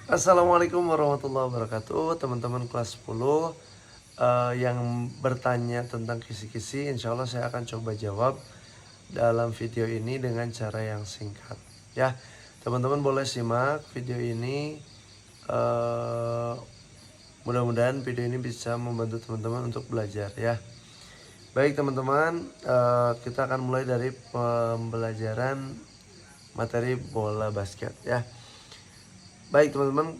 Assalamualaikum warahmatullahi wabarakatuh. Teman-teman kelas 10 yang bertanya tentang kisi-kisi, insya Allah saya akan coba jawab dalam video ini dengan cara yang singkat. Ya, teman-teman boleh simak video ini. Mudah-mudahan video ini bisa membantu teman-teman untuk belajar ya. Baik teman-teman, kita akan mulai dari pembelajaran materi bola basket ya. Baik teman-teman,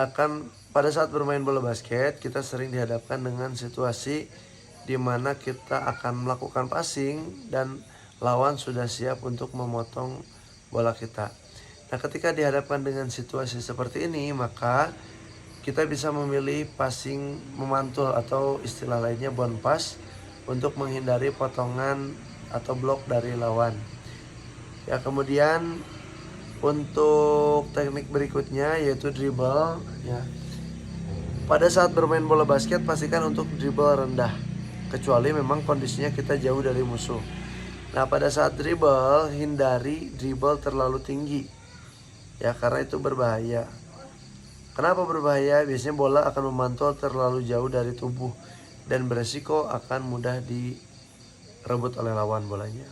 akan pada saat bermain bola basket kita sering dihadapkan dengan situasi di mana kita akan melakukan passing dan lawan sudah siap untuk memotong bola kita. Nah, ketika dihadapkan dengan situasi seperti ini, maka kita bisa memilih passing memantul atau istilah lainnya bounce pass untuk menghindari potongan atau blok dari lawan. Ya, kemudian untuk teknik berikutnya yaitu dribble ya. Pada saat bermain bola basket pastikan untuk dribble rendah, kecuali memang kondisinya kita jauh dari musuh. Nah, pada saat dribble hindari dribble terlalu tinggi ya, karena itu berbahaya. Kenapa berbahaya? Biasanya bola akan memantul terlalu jauh dari tubuh dan beresiko akan mudah direbut oleh lawan bolanya.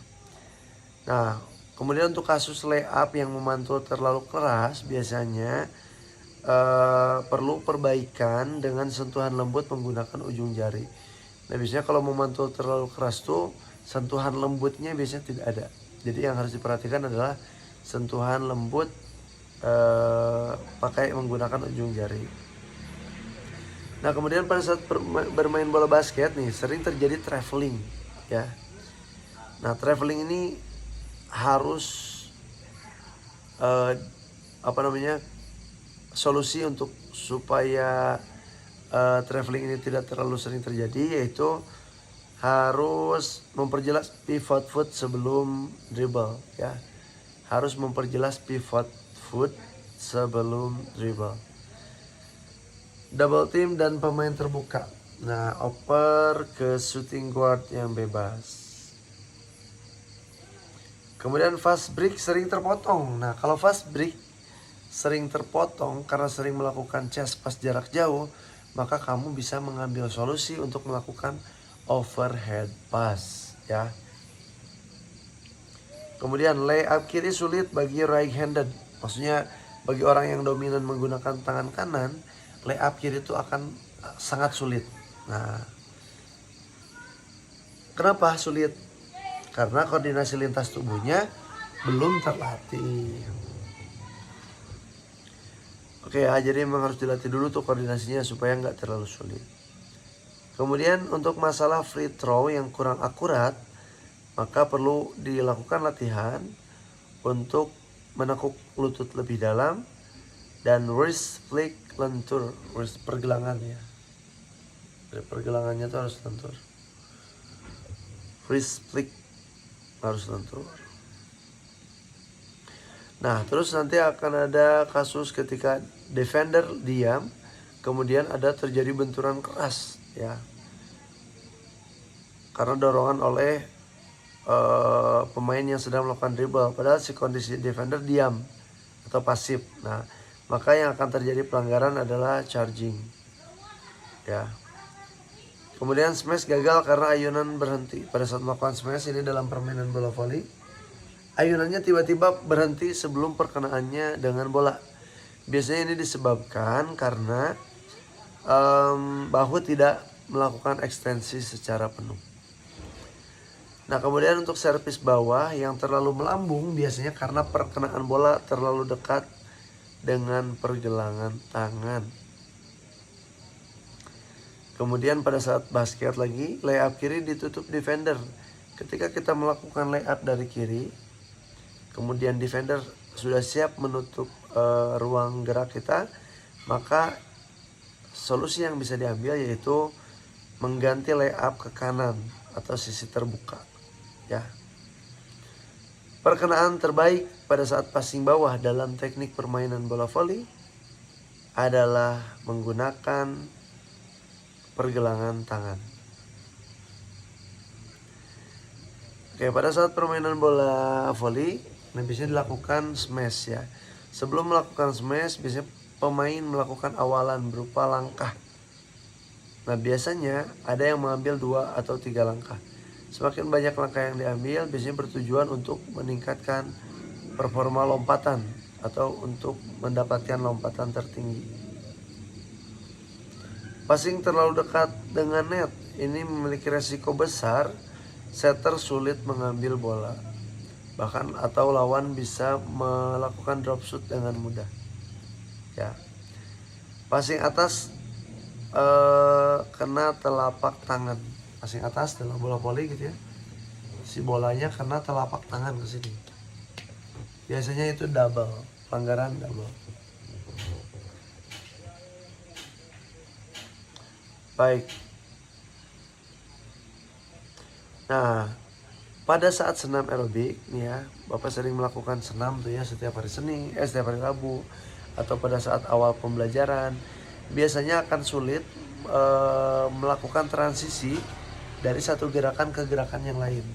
Nah, kemudian untuk kasus layup yang memantul terlalu keras, biasanya perlu perbaikan dengan sentuhan lembut menggunakan ujung jari. Nah, biasanya kalau memantul terlalu keras tuh sentuhan lembutnya biasanya tidak ada. Jadi yang harus diperhatikan adalah sentuhan lembut pakai menggunakan ujung jari. Nah, kemudian pada saat bermain bola basket nih sering terjadi traveling ya. Nah, traveling ini harus solusi untuk supaya traveling ini tidak terlalu sering terjadi, yaitu harus memperjelas pivot foot sebelum dribble ya. Harus memperjelas pivot foot sebelum dribble. Double team dan pemain terbuka. Nah, oper ke shooting guard yang bebas. Kemudian fast break sering terpotong. Nah, kalau fast break sering terpotong karena sering melakukan chest pass jarak jauh, maka kamu bisa mengambil solusi untuk melakukan overhead pass ya. Kemudian layup kiri sulit bagi right handed. Maksudnya bagi orang yang dominan menggunakan tangan kanan, layup kiri itu akan sangat sulit. Nah, kenapa sulit? Karena koordinasi lintas tubuhnya belum terlatih. Oke ya, jadi memang harus dilatih dulu tuh koordinasinya supaya nggak terlalu sulit. Kemudian untuk masalah free throw yang kurang akurat, maka perlu dilakukan latihan untuk menekuk lutut lebih dalam dan wrist flick lentur, wrist pergelangan ya. Pergelangannya tuh harus lentur. Wrist flick harus lentur. Nah, terus nanti akan ada kasus ketika defender diam, kemudian ada terjadi benturan keras ya, karena dorongan oleh pemain yang sedang melakukan dribble, padahal si kondisi defender diam atau pasif. Nah, maka yang akan terjadi pelanggaran adalah charging ya. Kemudian smash gagal karena ayunan berhenti. Pada saat melakukan smash ini dalam permainan bola voli, ayunannya tiba-tiba berhenti sebelum perkenaannya dengan bola. Biasanya ini disebabkan karena bahu tidak melakukan ekstensi secara penuh. Nah, kemudian untuk servis bawah yang terlalu melambung biasanya karena perkenaan bola terlalu dekat dengan pergelangan tangan. Kemudian pada saat basket lagi, layup kiri ditutup defender. Ketika kita melakukan layup dari kiri, kemudian defender sudah siap menutup ruang gerak kita, maka solusi yang bisa diambil yaitu mengganti layup ke kanan atau sisi terbuka ya. Perkenaan terbaik pada saat passing bawah dalam teknik permainan bola voli adalah menggunakan pergelangan tangan. Oke, pada saat permainan bola voli, biasanya dilakukan smash ya. Sebelum melakukan smash, biasanya pemain melakukan awalan berupa langkah. Nah, biasanya ada yang mengambil 2 atau 3 langkah. Semakin banyak langkah yang diambil biasanya bertujuan untuk meningkatkan performa lompatan atau untuk mendapatkan lompatan tertinggi. Passing terlalu dekat dengan net ini memiliki resiko besar setter sulit mengambil bola. Bahkan atau lawan bisa melakukan drop shoot dengan mudah. Ya. Passing atas kena telapak tangan. Passing atas dalam bola voli gitu ya. Si bolanya kena telapak tangan ke sini. Biasanya itu double, pelanggaran double. Baik. Nah, pada saat senam aerobik nih ya, Bapak sering melakukan senam tuh ya setiap hari setiap hari Rabu atau pada saat awal pembelajaran, biasanya akan sulit melakukan transisi dari satu gerakan ke gerakan yang lain.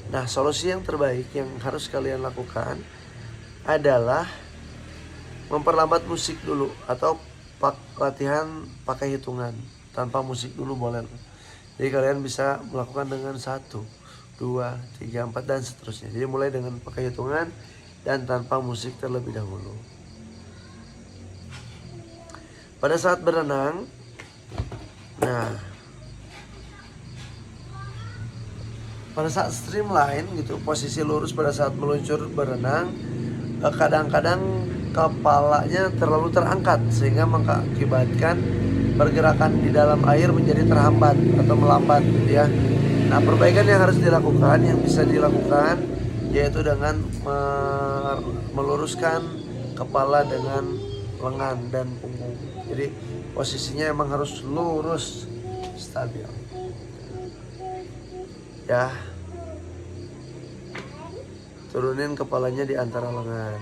Nah, solusi yang terbaik yang harus kalian lakukan adalah memperlambat musik dulu atau latihan pakai hitungan tanpa musik dulu boleh. Jadi kalian bisa melakukan dengan 1, 2, 3, 4 dan seterusnya. Jadi mulai dengan pakai hitungan dan tanpa musik terlebih dahulu. Pada saat berenang, pada saat streamline gitu, posisi lurus pada saat meluncur berenang, kadang-kadang kepalanya terlalu terangkat sehingga mengakibatkan pergerakan di dalam air menjadi terhambat atau melambat gitu ya. Nah, perbaikan yang harus dilakukan, yang bisa dilakukan yaitu dengan meluruskan kepala dengan lengan dan punggung. Jadi posisinya emang harus lurus, stabil. Ya. Turunin kepalanya di antara lengan.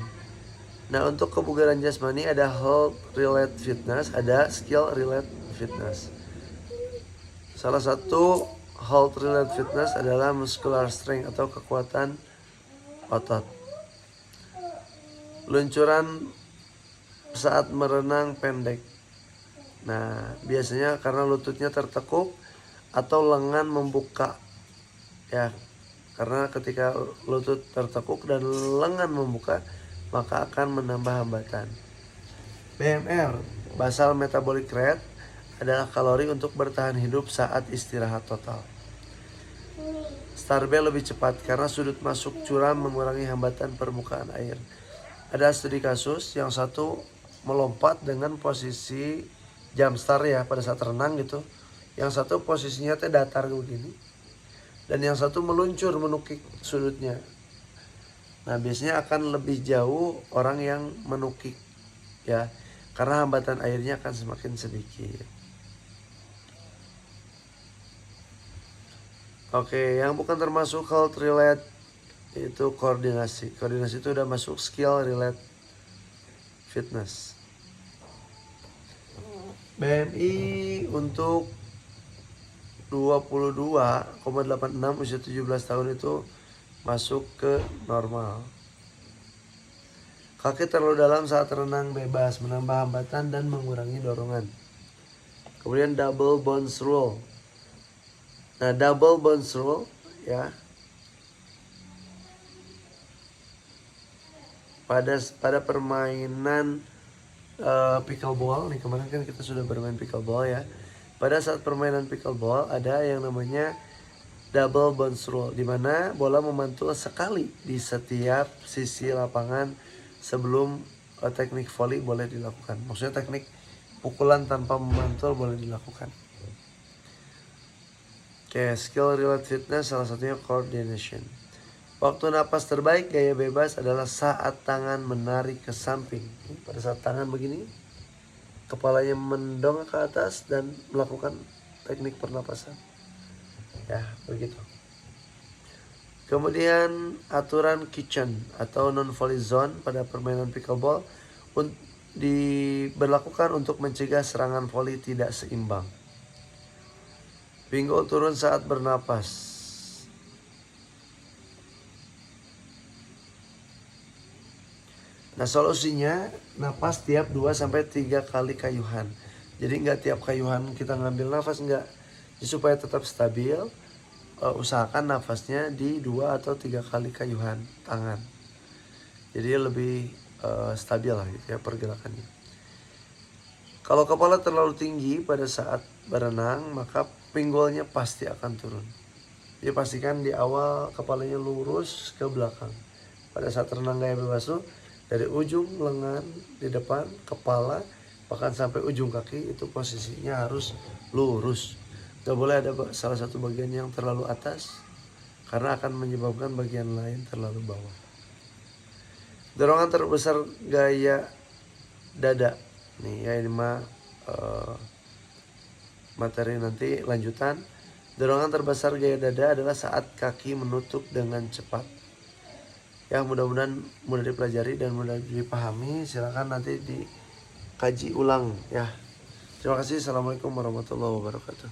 Nah, untuk kebugaran jasmani ada health related fitness, ada skill related fitness. Salah satu health related fitness adalah muscular strength atau kekuatan otot. Luncuran saat merenang pendek. Nah, biasanya karena lututnya tertekuk atau lengan membuka. Ya, karena ketika lutut tertekuk dan lengan membuka, maka akan menambah hambatan. BMR, basal metabolic rate, adalah kalori untuk bertahan hidup saat istirahat total. Starbell lebih cepat karena sudut masuk curam mengurangi hambatan permukaan air. Ada studi kasus yang satu melompat dengan posisi jumpstart ya pada saat renang gitu. Yang satu posisinya datar begini. Dan yang satu meluncur menukik sudutnya. Nah, biasanya akan lebih jauh orang yang menukik ya, karena hambatan airnya akan semakin sedikit. Oke, yang bukan termasuk health related itu koordinasi. Koordinasi itu udah masuk skill related fitness. BMI untuk 22,86 usia 17 tahun itu masuk ke normal. Kaki terlalu dalam saat renang bebas, menambah hambatan dan mengurangi dorongan. Kemudian double bounce rule. Nah, double bounce rule ya. Pada permainan pickleball nih, kemarin kan kita sudah bermain pickleball ya. Pada saat permainan pickleball ada yang namanya double bounce rule, di mana bola memantul sekali di setiap sisi lapangan sebelum teknik volley boleh dilakukan. Maksudnya teknik pukulan tanpa memantul boleh dilakukan. Oke, skill related fitness salah satunya coordination. Waktu napas terbaik gaya bebas adalah saat tangan menarik ke samping. Pada saat tangan begini, kepalanya mendongak ke atas dan melakukan teknik pernapasan. Ya, begitu. Kemudian aturan kitchen atau non-volley zone pada permainan pickleball diberlakukan untuk mencegah serangan volley tidak seimbang. Pinggul turun saat bernapas. Nah solusinya napas tiap 2-3 kali kayuhan. Jadi nggak tiap kayuhan kita ngambil nafas, nggak. Jadi supaya tetap stabil, usahakan nafasnya di 2 atau 3 kali kayuhan tangan. Jadi lebih stabil lah gitu ya pergerakannya. Kalau kepala terlalu tinggi pada saat berenang, maka pinggulnya pasti akan turun. Jadi pastikan di awal kepalanya lurus ke belakang. Pada saat renang gaya bebas tuh, dari ujung lengan di depan, kepala, bahkan sampai ujung kaki itu posisinya harus lurus. Gak boleh ada salah satu bagian yang terlalu atas, karena akan menyebabkan bagian lain terlalu bawah. Dorongan terbesar gaya dada. Nih ya, ini mah materi nanti lanjutan. Dorongan terbesar gaya dada adalah saat kaki menutup dengan cepat. Ya mudah-mudahan mudah dipelajari dan mudah dipahami. Silakan nanti dikaji ulang ya. Terima kasih. Assalamualaikum warahmatullahi wabarakatuh.